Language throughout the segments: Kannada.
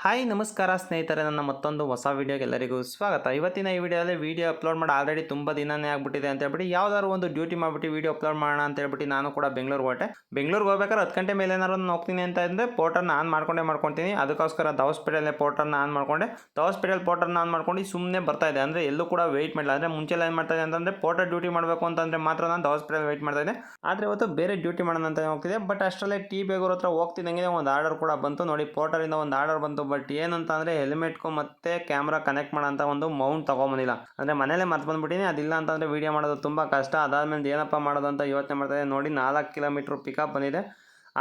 ಹಾಯ್ ನಮಸ್ಕಾರ ಸ್ನೇಹಿತರೆ, ನನ್ನ ಮತ್ತೊಂದು ಹೊಸ ವೀಡಿಯೋಗೆ ಎಲ್ಲರಿಗೂ ಸ್ವಾಗತ. ಇವತ್ತಿನ ಈ ವಿಡಿಯೋದಲ್ಲಿ ವಿಡಿಯೋ ಅಪ್ಲೋಡ್ ಮಾಡಿ ಆಲ್ರೆಡಿ ತುಂಬ ದಿನನೇ ಆಗ್ಬಿಟ್ಟಿದೆ ಅಂತ ಹೇಳ್ಬಿಟ್ಟು ಯಾವ್ದಾದ್ರು ಒಂದು ಡ್ಯೂಟಿ ಮಾಡಿಬಿಟ್ಟು ವಿಡಿಯೋ ಅಪ್ಲೋಡ್ ಮಾಡೋಣ ಅಂತ ಹೇಳ್ಬಿಟ್ಟು ನಾನು ಕೂಡ ಬೆಂಗಳೂರಿಗೆ ಹೋಗ್ಬೇಕಾದ್ರೆ 10 ಗಂಟೆ ಮೇಲೆ ಏನಾದ್ರು ಹೋಗ್ತೀನಿ ಅಂತ ಅಂದರೆ ಪೋರ್ಟರ್ನ ಆನ್ ಮಾಡ್ಕೊತೀನಿ. ಅದಕ್ಕೋಸ್ಕರ ಹಾಸ್ಪಿಟಲ್ ಪೋರ್ಟರ್ನ ಆನ್ ಮಾಡ್ಕೊಂಡೆ. ಹಾಸ್ಪಿಟಲ್ ಪೋರ್ಟರ್ನ ಆನ್ ಮಾಡ್ಕೊಂಡು ಸುಮ್ಮನೆ ಬರ್ತಾ ಇದೆ. ಅಂದರೆ ಎಲ್ಲೂ ಕೂಡ ವೆಯ್ಟ್ ಮಾಡಿಲ್ಲ. ಅಂದರೆ ಮುಂಚೆಲ್ಲ ಏನು ಮಾಡ್ತಾ ಇದೆ ಅಂತಂದರೆ ಪೋರ್ಟರ್ ಡ್ಯೂಟಿ ಮಾಡಬೇಕು ಅಂತಂದರೆ ಮಾತ್ರ ನಾನು ಹಾಸ್ಪಿಟಲ್ ವೆಯ್ಟ್ ಮಾಡ್ತಾ ಇದ್ದೆ. ಆದರೆ ಇವತ್ತು ಬೇರೆ ಡ್ಯೂಟಿ ಮಾಡೋಣ ಅಂತ ಹೋಗ್ತಿದೆ. ಬಟ್ ಅಷ್ಟರಲ್ಲೇ ಟಿ ಬೇಗೂರ್ ಹತ್ರ ಹೋಗ್ತಿದ್ದಂಗೆ ಒಂದು ಆರ್ಡರ್ ಕೂಡ ಬಂತು. ನೋಡಿ, ಪೋರ್ಟರಿಂದ ಒಂದು ಆರ್ಡರ್ ಬಂತು. ಬಟ್ ಏನಂತ ಅಂದರೆ ಹೆಲ್ಮೆಟ್ಗೂ ಮತ್ತೆ ಕ್ಯಾಮ್ರಾ ಕನೆಕ್ಟ್ ಮಾಡೋಂಥ ಒಂದು ಮೌಂಟ್ ತಗೊಂಬಂದಿಲ್ಲ. ಅಂದರೆ ಮನೇಲೆ ಮರ್ತು ಬಂದ್ಬಿಟ್ಟಿನಿ. ಅದಿಲ್ಲ ಅಂತಂದರೆ ವೀಡಿಯೋ ಮಾಡೋದು ತುಂಬ ಕಷ್ಟ. ಅದಾದ್ಮೇಲೆ ಏನಪ್ಪ ಮಾಡೋದು ಅಂತ ಯೋಚನೆ ಮಾಡ್ತಾ ಇದ್ದೆ. ನೋಡಿ, 4 ಕಿಲೋಮೀಟ್ರ್ ಪಿಕಪ್ ಬಂದಿದೆ.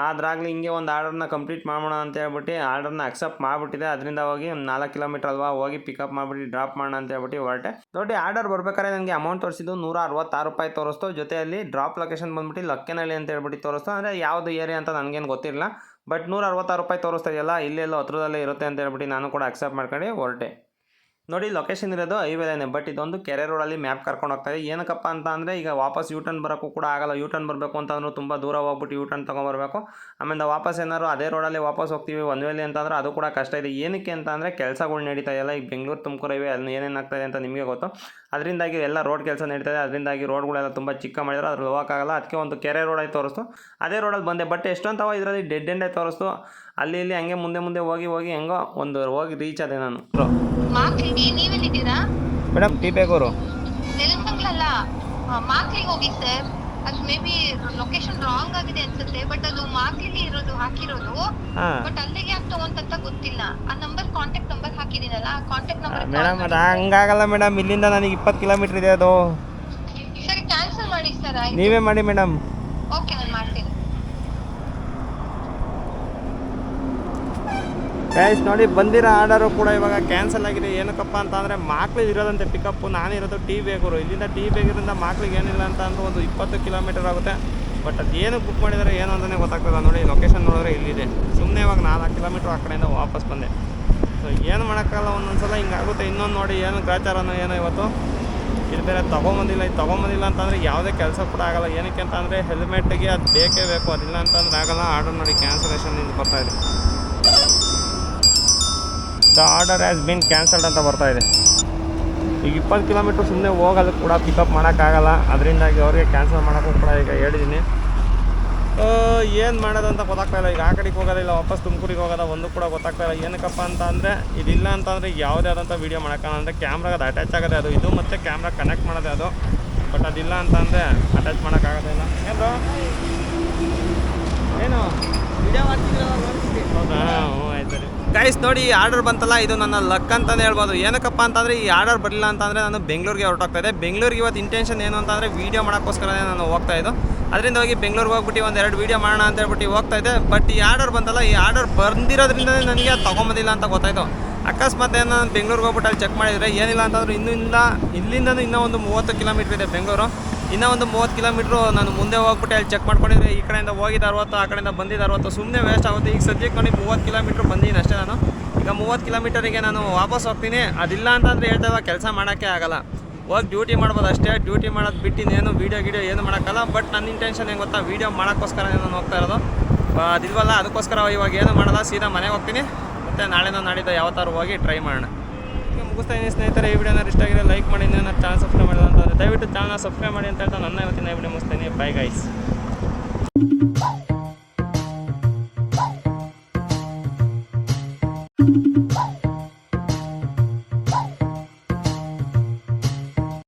ಆದ್ರಾಗಲಿ ಹಿಂಗೆ ಒಂದು ಆರ್ಡರ್ನ ಕಂಪ್ಲೀಟ್ ಮಾಡೋಣ ಅಂತ ಹೇಳ್ಬಿಟ್ಟು ಆರ್ಡರ್ನ ಅಕ್ಸೆಪ್ಟ್ ಮಾಡಿಬಿಟ್ಟಿದೆ. ಅದರಿಂದ ಹೋಗಿ 4 ಕಿಲೋಮೀಟ್ರ್ ಅಲ್ವಾ, ಹೋಗಿ ಪಿಕಪ್ ಮಾಡಿಬಿಟ್ಟು ಡ್ರಾಪ್ ಮಾಡೋಣ ಅಂತ ಹೇಳ್ಬಿಟ್ಟು ಹೊರಟೆ. ನೋಡಿ, ಆರ್ಡರ್ ಬರ್ಬೇಕಾದ್ರೆ ನನಗೆ ಅಮೌಂಟ್ ತೋರಿಸಿದ್ದು 166 ರೂಪಾಯಿ ತೋರಿಸ್ತು. ಜೊತೆಯಲ್ಲಿ ಡ್ರಾಪ್ ಲೊಕೇಶನ್ ಬಂದ್ಬಿಟ್ಟು ಲಕ್ಕನಹಳ್ಳಿ ಅಂತ ಹೇಳ್ಬಿಟ್ಟು ತೋರಿಸ್ತು. ಅಂದರೆ ಯಾವುದು ಏರಿಯಾ ಅಂತ ನನಗೇನು ಗೊತ್ತಿರಲಿಲ್ಲ. ಬಟ್ 166 ರೂಪಾಯಿ ತೋರಿಸ್ತಾ ಇದೆಯಲ್ಲ, ಇಲ್ಲೆಲ್ಲೋ ಹತ್ರದಲ್ಲೇ ಇರುತ್ತೆ ಅಂತ ಹೇಳ್ಬಿಟ್ಟು ನಾನು ಕೂಡ ಅಕ್ಸೆಪ್ಟ್ ಮಾಡ್ಕೊಂಡು ಹೊರಟೆ. ನೋಡಿ, ಲೊಕೇಶನ್ ಇರೋದು ಹೈವೇಲೇನೆ. ಬಟ್ ಇದೊಂದು ಕೆರೆ ರೋಡಲ್ಲಿ ಮ್ಯಾಪ್ ಕರ್ಕೊಂಡು ಹೋಗ್ತಾ ಇದೆ. ಏನಕ್ಕಪ್ಪ ಅಂತ ಅಂದರೆ ಈಗ ವಾಪಸ್ ಯೂಟರ್ನ್ ಬರೋಕ್ಕೂ ಕೂಡ ಆಗಲ್ಲ. ಯೂಟರ್ನ್ ಬರಬೇಕು ಅಂತಂದ್ರೂ ತುಂಬ ದೂರ ಹೋಗ್ಬಿಟ್ಟು ಯೂಟರ್ನ್ ತೊಗೊಂಬರ್ಬೇಕು. ಆಮೇಲೆ ವಾಪಸ್ ಏನಾದ್ರು ಅದೇ ರೋಡಲ್ಲಿ ವಾಪಸ್ ಹೋಗ್ತೀವಿ ಒನ್ ವೇಲಿ ಅಂತಂದ್ರೆ ಅದು ಕೂಡ ಕಷ್ಟ ಇದೆ. ಏನಕ್ಕೆ ಅಂತ ಅಂದರೆ ಕೆಲಸಗಳು ನಡೀತಾ ಇಲ್ಲ. ಈಗ ಬೆಂಗಳೂರು ತುಮಕೂರು ಹೈವೇ ಅಲ್ಲಿ ಏನೇನಾಗ್ತಾಯಿದೆ ಅಂತ ನಿಮಗೆ ಗೊತ್ತು. ಅದರಿಂದಾಗಿ ಎಲ್ಲ ರೋಡ್ ಕೆಲಸ ನಡೀತಾ ಇದೆ. ಅದರಿಂದಾಗಿ ರೋಡ್ಗಳೆಲ್ಲ ತುಂಬ ಚಿಕ್ಕ ಮಾಡಿದ್ರು, ಅದ್ರಲ್ಲಿ ಹೋಗೋಕ್ಕಾಗಲ್ಲ. ಅದಕ್ಕೆ ಒಂದು ಕೆರೆ ರೋಡಾಗಿ ತೋರಿಸ್ತು. ಅದೇ ರೋಡಲ್ಲಿ ಬಂದೆ. ಬಟ್ ಎಷ್ಟೊಂತವ ಇದರಲ್ಲಿ ಡೆಡ್ ಎಂಡೇ ತೋರಿಸ್ತು. ಅಲ್ಲಿ ಇಲ್ಲಿ ಹಂಗೆ ಮುಂದೆ ಹೋಗಿ ಹೆಂಗೋ ಒಂದು ಹೋಗಿ ರೀಚ್ ಆದೆ ನಾನು. ಮೇಡಮ್, ಟಿ ಬೇಗೂರು ನೆಲಮಂಗಲ ಮಾಕ್ಲಿಗೆ ಹೋಗಿದ್ದೆ. ಅದು ಮೇ ಬಿ ಲೊಕೇಶನ್ ರಾಂಗ್ ಆಗಿದೆ ಅನ್ಸುತ್ತೆ. ಬಟ್ ಅದು ಮಾಕ್ಲಿಗೆ ಇರೋದು ಹಾಕಿರೋದು. ಬಟ್ ಅಲ್ಲಿಗೆ ಯಾಕೆ ತಗೊಂತ ಗೊತ್ತಿಲ್ಲ. ಆ ನಂಬರ್ ಕಾಂಟ್ಯಾಕ್ಟ್ ನಂಬರ್ ಹಾಕಿದೀನಲ್ಲ, ಆ ಕಾಂಟ್ಯಾಕ್ಟ್ ನಂಬರ್. ಮೇಡಮ್, ಅದು ಹಂಗಾಗಲ್ಲ ಮೇಡಮ್. ಇಲ್ಲಿಂದ ನನಗೆ 20 ಕಿಲೋಮೀಟರ್ ಇದೆ. ಅದು ಸರಿ, ಕ್ಯಾನ್ಸಲ್ ಮಾಡಿ ಸರ್. ನೀವೇ ಮಾಡಿ ಮೇಡಮ್. ಓಕೆ, ನಾನು ಮಾಡ್ತೀನಿ. ಗೈಸ್ ನೋಡಿ, ಬಂದಿರೋ ಆರ್ಡರು ಕೂಡ ಇವಾಗ ಕ್ಯಾನ್ಸಲ್ ಆಗಿದೆ. ಏನಕ್ಕಪ್ಪ ಅಂತ ಅಂದರೆ ಮಾಕ್ಳಿಗೆ ಇರೋದಂತೆ ಪಿಕಪ್ಪು. ನಾನಿರೋದು ಟಿ ಬೇಗೂರು. ಇಲ್ಲಿಂದ ಟಿ ಬೇಗೂರಿಂದ ಮಾಕ್ಳಿಗೆ ಏನಿಲ್ಲ ಅಂತ ಅಂದ್ರೆ ಒಂದು 20 ಕಿಲೋಮೀಟರ್ ಆಗುತ್ತೆ. ಬಟ್ ಅದು ಏನು ಬುಕ್ ಮಾಡಿದರೆ ಏನು ಅಂತಲೇ ಗೊತ್ತಾಗ್ತದೆ. ನೋಡಿ, ಲೊಕೇಶನ್ ನೋಡಿದ್ರೆ ಇಲ್ಲಿದೆ. ಸುಮ್ಮನೆ ಇವಾಗ 4 ಕಿಲೋಮೀಟ್ರ್ ಆ ಕಡೆಯಿಂದ ವಾಪಸ್ ಬಂದೆ. ಸೊ ಏನು ಮಾಡೋಕ್ಕಲ್ಲ, ಒಂದೊಂದು ಸಲ ಹಿಂಗಾಗುತ್ತೆ. ಇನ್ನೊಂದು ನೋಡಿ, ಏನು ಗ್ರಾಚಾರನೋ ಏನೋ ಇವತ್ತು ಇದು ಬೇರೆ ತೊಗೊಂಬಂದಿಲ್ಲ. ಇದು ತೊಗೊಂಬಂದಿಲ್ಲ ಅಂತಂದರೆ ಯಾವುದೇ ಕೆಲಸ ಕೂಡ ಆಗೋಲ್ಲ. ಏನಕ್ಕೆ ಅಂತ ಅಂದರೆ ಹೆಲ್ಮೆಟ್ಗೆ ಅದು ಬೇಕೇ ಬೇಕು. ಅದಿಲ್ಲ ಅಂತಂದ್ರೆ ಆಗೋಲ್ಲ. ಆರ್ಡರ್ ನೋಡಿ, ಕ್ಯಾನ್ಸಲೇಷನ್ ಇಂದ ಬರ್ತಾಯಿದೆ. The order has been cancelled ಅಂತ ಬರ್ತಾಯಿದೆ. ಈಗ 20 ಕಿಲೋಮೀಟ್ರ್ ಸುಮ್ಮನೆ ಹೋಗೋದು ಕೂಡ ಪಿಕಪ್ ಮಾಡೋಕ್ಕಾಗಲ್ಲ. ಅದರಿಂದಾಗಿ ಅವ್ರಿಗೆ ಕ್ಯಾನ್ಸಲ್ ಮಾಡೋಕ್ಕೂ ಕೂಡ ಈಗ ಹೇಳಿದ್ದೀನಿ. ಏನು ಮಾಡೋದು ಅಂತ ಗೊತ್ತಾಗ್ತಾಯಿಲ್ಲ. ಈಗ ಆ ಕಡೆಗೆ ಹೋಗೋದಿಲ್ಲ, ವಾಪಸ್ ತುಮಕೂರಿಗೆ ಹೋಗೋದ ಒಂದು ಕೂಡ ಗೊತ್ತಾಗ್ತಾಯಿಲ್ಲ. ಏನಕ್ಕಪ್ಪ ಅಂತ ಅಂದರೆ ಇದಿಲ್ಲ ಅಂತಂದರೆ ಯಾವುದೇ ಆದಂಥ ವೀಡಿಯೋ ಮಾಡೋಕ್ಕಲ್ಲ. ಅಂದರೆ ಕ್ಯಾಮ್ರಾಗೆ ಅದು ಅಟ್ಯಾಚ್ ಆಗೋದೆ ಅದು. ಇದು ಮತ್ತು ಕ್ಯಾಮ್ರಾ ಕನೆಕ್ಟ್ ಮಾಡೋದೆ ಅದು. ಬಟ್ ಅದಿಲ್ಲ ಅಂತಂದರೆ ಅಟ್ಯಾಚ್ ಮಾಡೋಕ್ಕಾಗೋದಿಲ್ಲ. ಏನು ವಿಡಿಯೋ ಮಾಡ್ತಿದ್ದೀರ? ಹೌದಾ? ಹ್ಞೂ, ಆಯ್ತು ರೀ. ಗೈಸ್ ನೋಡಿ, ಆರ್ಡರ್ ಬಂತಲ್ಲ, ಇದು ನನ್ನ ಲಕ್ ಅಂತಲೇ ಹೇಳ್ಬೋದು. ಏನಕ್ಕಪ್ಪ ಅಂತಂದರೆ ಈ ಆರ್ಡರ್ ಬರಲಿಲ್ಲ ಅಂತಂದರೆ ನಾನು ಬೆಂಗಳೂರಿಗೆ ಹೊರಟೋಗ್ತಾಯಿದ್ದೆ. ಬೆಂಗಳೂರಿಗೆ ಇವತ್ತು ಇಂಟೆನ್ಷನ್ ಏನು ಅಂತಂದರೆ ವೀಡಿಯೋ ಮಾಡೋಕ್ಕೋಸ್ಕರನೇ ನಾನು ಹೋಗ್ತಾಯಿದ್ದು. ಅದರಿಂದ ಹೋಗಿ ಬೆಂಗಳೂರಿಗೆ ಹೋಗ್ಬಿಟ್ಟು 1-2 ವೀಡಿಯೋ ಮಾಡೋಣ ಅಂತ ಹೇಳ್ಬಿಟ್ಟು ಹೋಗ್ತಾಯಿದ್ದೆ. ಬಟ್ ಈ ಆರ್ಡರ್ ಬಂತಲ್ಲ, ಈ ಆರ್ಡರ್ ಬಂದಿರೋದ್ರಿಂದ ನನಗೆ ಅದು ತೊಗೊಂಬಂದಿಲ್ಲ ಅಂತ ಗೊತ್ತಾಯಿತು. ಅಕಸ್ಮಾತ್ ಏನು ನಾನು ಬೆಂಗಳೂರಿಗೆ ಹೋಗ್ಬಿಟ್ಟು ಅಲ್ಲಿ ಚೆಕ್ ಮಾಡಿದರೆ ಏನಿಲ್ಲ ಅಂತಂದ್ರೆ ಇಲ್ಲಿಂದನೂ ಇನ್ನೂ ಒಂದು 30 ಕಿಲೋಮೀಟ್ರ್ ಇದೆ ಬೆಂಗಳೂರು. ಇನ್ನೂ ಒಂದು 30 ಕಿಲೋಮೀಟ್ರು ನಾನು ಮುಂದೆ ಹೋಗ್ಬಿಟ್ಟು ಅಲ್ಲಿ ಚೆಕ್ ಮಾಡ್ಕೊಂಡಿದ್ರೆ ಈ ಕಡೆಯಿಂದ ಹೋಗಿದ್ದು 60, ಆ ಕಡೆಯಿಂದ ಬಂದಿದ್ದು 60, ಸುಮ್ಮನೆ ವೇಸ್ಟ್ ಆಗುತ್ತೆ. ಈಗ ಸದ್ಯಕ್ಕೆ ನೋಡಿ 30 ಕಿಲೋಮೀಟ್ರ್ ಬಂದಿದ್ದೀನಿ ಅಷ್ಟೇ ನಾನು. ಈಗ 30 ಕಿಲೋಮೀಟರಿಗೆ ನಾನು ವಾಪಸ್ ಹೋಗ್ತೀನಿ. ಅದಿಲ್ಲ ಅಂತಂದರೆ ಹೇಳ್ತಾವ ಕೆಲಸ ಮಾಡೋಕ್ಕೆ ಆಗಲ್ಲ. ಹೋಗಿ ಡ್ಯೂಟಿ ಮಾಡ್ಬೋದು ಅಷ್ಟೇ. ಡ್ಯೂಟಿ ಮಾಡೋದು ಬಿಟ್ಟು ಇನ್ನೇನು ವೀಡಿಯೋ ಏನು ಮಾಡೋಕ್ಕಲ್ಲ. ಬಟ್ ನನ್ನ ಇಂಟೆನ್ಷನ್ ಹೆಂಗೆ ಗೊತ್ತಾ, ವೀಡಿಯೋ ಮಾಡೋಕ್ಕೋಸ್ಕರ ನಾನು ಹೋಗ್ತಾ ಇರೋದು. ಅದಿಲ್ವಲ್ಲ, ಅದಕ್ಕೋಸ್ಕರ ಇವಾಗ ಏನು ಮಾಡೋಲ್ಲ, ಸೀದಾ ಮನೆಗೆ ಹೋಗ್ತೀನಿ. ಮತ್ತು ನಾಳೆನೋ ನಾಡಿದ್ದು ಯಾವತ್ತಾರು ಹೋಗಿ ಟ್ರೈ ಮಾಡೋಣ. ಈಗ ಮುಗಿಸ್ತಾ ಇದ್ದೀನಿ ಸ್ನೇಹಿತರೆ. ಈ ವಿಡಿಯೋನ ಇಷ್ಟ ಆಗಿದೆ ಲೈಕ್ ಮಾಡಿ. ನನ್ನ ಚಾನಲ್ ಸಬ್ಸ್ಕ್ರೈಬ್ ಮಾಡಿಲ್ಲ ಅಂತಂದರೆ ದಯವಿಟ್ಟು ಚಾನಲ್ ಸಬ್ಸ್ಕ್ರೈಬ್ ಮಾಡಿ ಅಂತ ಹೇಳ್ತಾ ನನ್ನ ಇವತ್ತಿನ ವಿಡಿಯೋ ಮುಗಿಸ್ತೀನಿ. Bye guys.